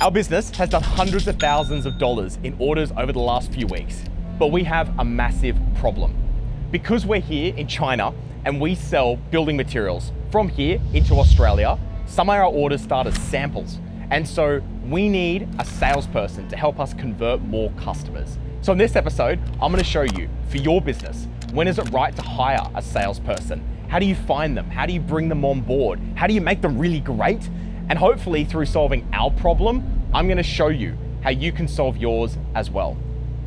Our business has done hundreds of thousands of dollars in orders over the last few weeks, but we have a massive problem. Because we're here in China and we sell building materials from here into Australia, some of our orders start as samples. And so we need a salesperson to help us convert more customers. So in this episode, I'm gonna show you, for your business, when is it right to hire a salesperson? How do you find them? How do you bring them on board? How do you make them really great? And hopefully through solving our problem, I'm gonna show you how you can solve yours as well.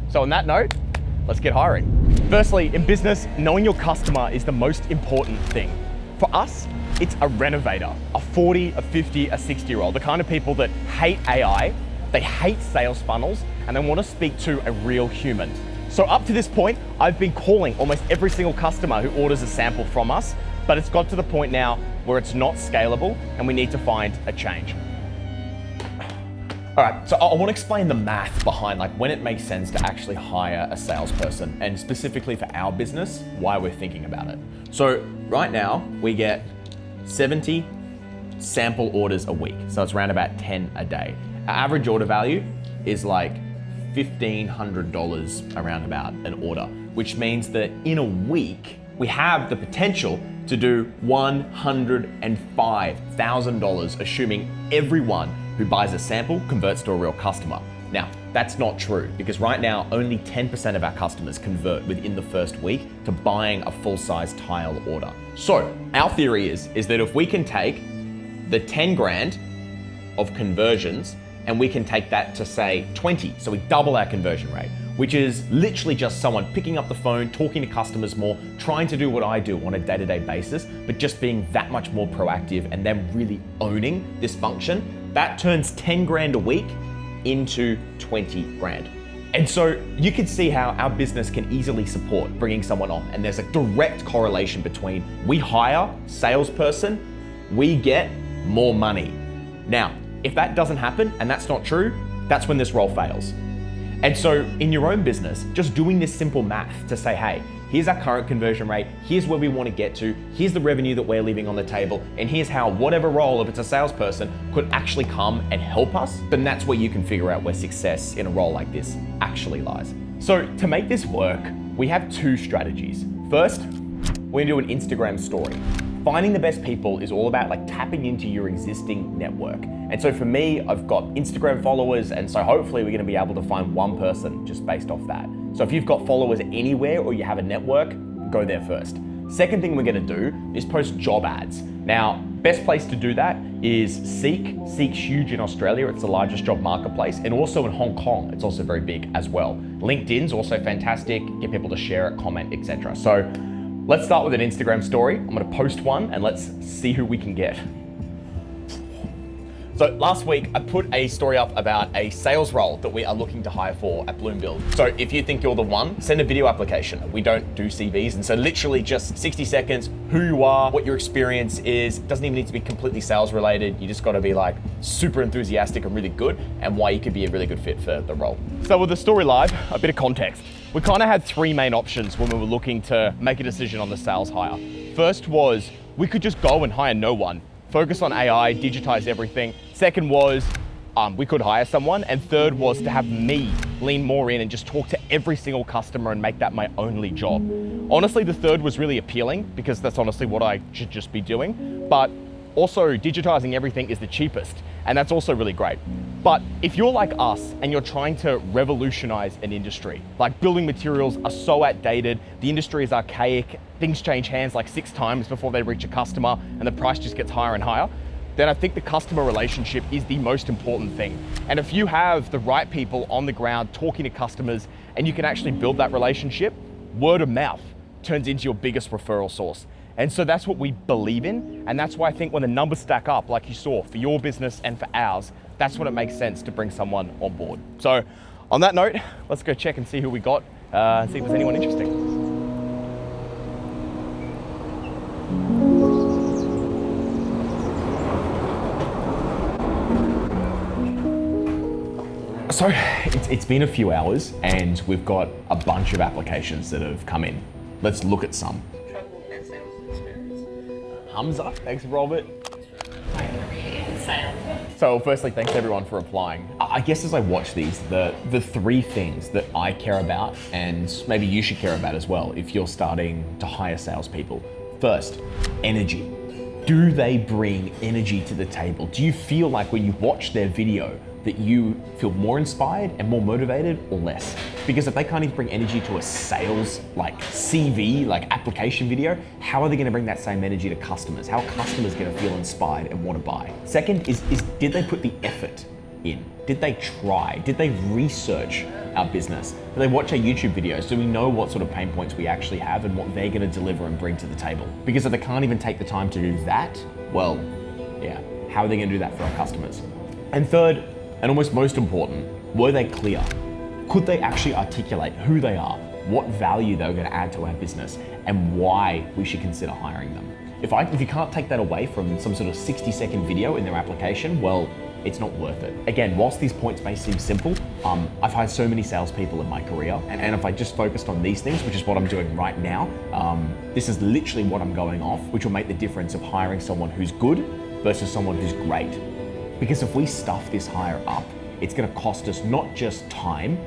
So on that note, let's get hiring. Firstly, in business, knowing your customer is the most important thing. For us, it's a renovator, a 40, a 50, a 60-year-old, the kind of people that hate AI, they hate sales funnels, and they want to speak to a real human. So up to this point, I've been calling almost every single customer who orders a sample from us, but it's got to the point now where it's not scalable and we need to find a change. All right, so I want to explain the math behind like when it makes sense to actually hire a salesperson, and specifically for our business, why we're thinking about it. So right now we get 70 sample orders a week. So it's around about 10 a day. Our average order value is like $1,500 around about an order, which means that in a week, we have the potential to do $105,000, assuming everyone who buys a sample converts to a real customer. Now, that's not true because right now, only 10% of our customers convert within the first week to buying a full-size tile order. So our theory is that if we can take the 10 grand of conversions and we can take that to say 20, so we double our conversion rate, which is literally just someone picking up the phone, talking to customers more, trying to do what I do on a day-to-day basis, but just being that much more proactive and them really owning this function, that turns 10 grand a week into 20 grand. And so you can see how our business can easily support bringing someone on. And there's a direct correlation between we hire salesperson, we get more money. Now, if that doesn't happen and that's not true, that's when this role fails. And so in your own business, just doing this simple math to say, hey, here's our current conversion rate, here's where we want to get to, here's the revenue that we're leaving on the table, and here's how whatever role, if it's a salesperson, could actually come and help us, then that's where you can figure out where success in a role like this actually lies. So to make this work, we have two strategies. First, we're gonna do an Instagram story. Finding the best people is all about like tapping into your existing network. And so for me, I've got Instagram followers, and so hopefully we're gonna be able to find one person just based off that. So if you've got followers anywhere or you have a network, go there first. Second thing we're gonna do is post job ads. Now, best place to do that is Seek. Seek's huge in Australia, it's the largest job marketplace, and also in Hong Kong, it's also very big as well. LinkedIn's also fantastic, get people to share it, comment, etc. So let's start with an Instagram story. I'm gonna post one and let's see who we can get. So last week, I put a story up about a sales role that we are looking to hire for at Bloomfield. So if you think you're the one, send a video application. We don't do CVs. And so literally just 60 seconds, who you are, what your experience is, doesn't even need to be completely sales related. You just gotta be like super enthusiastic and really good, and why you could be a really good fit for the role. So with the story live, a bit of context. We kind of had three main options when we were looking to make a decision on the sales hire. First was, we could just go and hire no one, focus on AI, digitize everything. Second was, we could hire someone. And third was to have me lean more in and just talk to every single customer and make that my only job. Honestly, the third was really appealing because that's honestly what I should just be doing. But also digitizing everything is the cheapest, and that's also really great. But if you're like us and you're trying to revolutionize an industry, like building materials are so outdated, the industry is archaic, things change hands like 6 times before they reach a customer and the price just gets higher and higher, then I think the customer relationship is the most important thing. And if you have the right people on the ground talking to customers and you can actually build that relationship, word of mouth turns into your biggest referral source. And so that's what we believe in. And that's why I think when the numbers stack up, like you saw for your business and for ours, that's when it makes sense to bring someone on board. So on that note, let's go check and see who we got, see if there's anyone interesting. So it's been a few hours and we've got a bunch of applications that have come in. Let's look at some. Hamza, thanks Robert. Sales. So firstly, thanks everyone for applying. I guess as I watch these, the three things that I care about, and maybe you should care about as well if you're starting to hire salespeople. First, energy. Do they bring energy to the table? Do you feel like when you watch their video that you feel more inspired and more motivated, or less? Because if they can't even bring energy to a sales like CV, like application video, how are they gonna bring that same energy to customers? How are customers gonna feel inspired and wanna buy? Second is did they put the effort in? Did they try? Did they research our business? Do they watch our YouTube videos? Do we know what sort of pain points we actually have and what they're gonna deliver and bring to the table? Because if they can't even take the time to do that, well, yeah, how are they gonna do that for our customers? And third, and almost most important, were they clear? Could they actually articulate who they are, what value they're gonna add to our business, and why we should consider hiring them? If you can't take that away from some sort of 60-second video in their application, well, it's not worth it. Again, whilst these points may seem simple, I've hired so many salespeople in my career, and if I just focused on these things, which is what I'm doing right now, this is literally what I'm going off, which will make the difference of hiring someone who's good versus someone who's great. Because if we stuff this hire up, it's gonna cost us not just time,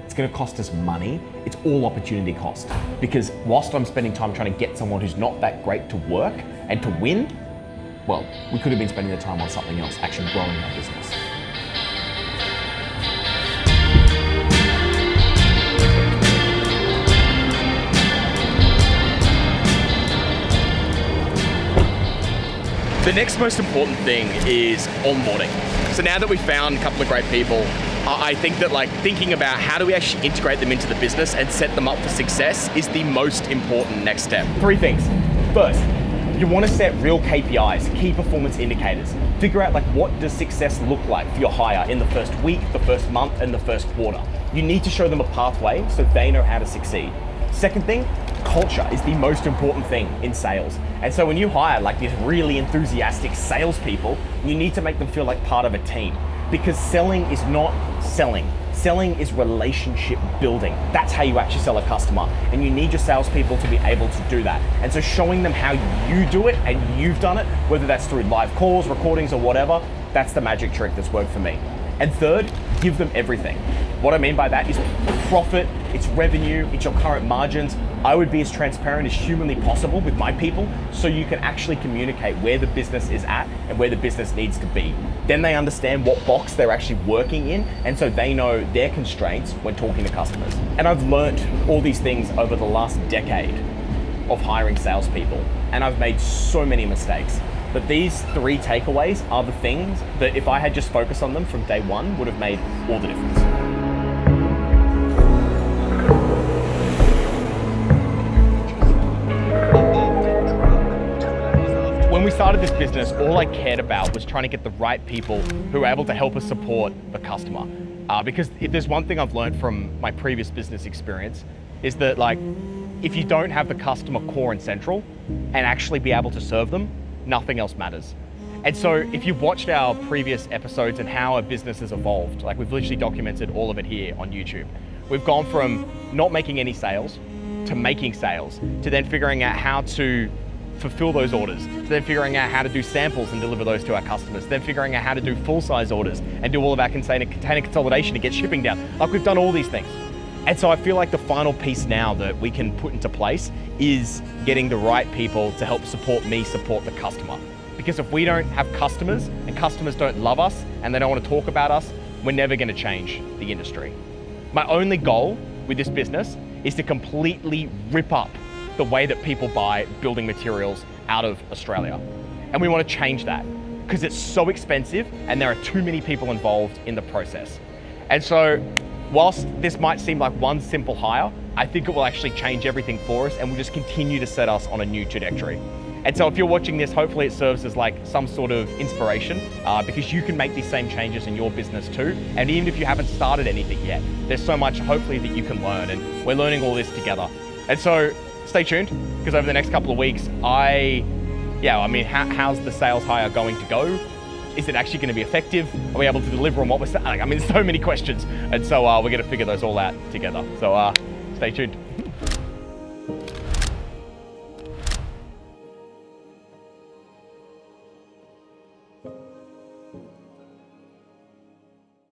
it's gonna cost us money, it's all opportunity cost. Because whilst I'm spending time trying to get someone who's not that great to work and to win, well, we could have been spending the time on something else, actually growing our business. The next most important thing is onboarding. So now that we've found a couple of great people, I think that thinking about how do we actually integrate them into the business and set them up for success is the most important next step. Three things. First, you want to set real KPIs, key performance indicators. Figure out what does success look like for your hire in the first week, the first month, and the first quarter. You need to show them a pathway so they know how to succeed. Second thing, culture is the most important thing in sales. And so when you hire these really enthusiastic salespeople, you need to make them feel like part of a team. Because selling is not selling. Selling is relationship building. That's how you actually sell a customer. And you need your salespeople to be able to do that. And so showing them how you do it and you've done it, whether that's through live calls, recordings, or whatever, that's the magic trick that's worked for me. And third, give them everything. What I mean by that is profit, it's revenue, it's your current margins. I would be as transparent as humanly possible with my people so you can actually communicate where the business is at and where the business needs to be. Then they understand what box they're actually working in, and so they know their constraints when talking to customers. And I've learned all these things over the last decade of hiring salespeople, and I've made so many mistakes. But these three takeaways are the things that if I had just focused on them from day one would have made all the difference. When we started this business, all I cared about was trying to get the right people who were able to help us support the customer. Because if there's one thing I've learned from my previous business experience is that if you don't have the customer core and central and actually be able to serve them, nothing else matters. And so if you've watched our previous episodes and how our business has evolved, we've literally documented all of it here on YouTube. We've gone from not making any sales to making sales, to then figuring out how to fulfill those orders, to then figuring out how to do samples and deliver those to our customers, then figuring out how to do full-size orders and do all of our container consolidation to get shipping down. We've done all these things. And so I feel like the final piece now that we can put into place is getting the right people to help support me, support the customer. Because if we don't have customers and customers don't love us and they don't want to talk about us, we're never going to change the industry. My only goal with this business is to completely rip up the way that people buy building materials out of Australia. And we want to change that because it's so expensive and there are too many people involved in the process. And so whilst this might seem like one simple hire, I think it will actually change everything for us and will just continue to set us on a new trajectory. And so if you're watching this, hopefully it serves as some sort of inspiration because you can make these same changes in your business too. And even if you haven't started anything yet, there's so much hopefully that you can learn, and we're learning all this together. And so stay tuned because over the next couple of weeks, how's the sales hire going to go? Is it actually going to be effective? Are we able to deliver on what we're saying? There's so many questions. And so we're going to figure those all out together. So stay tuned.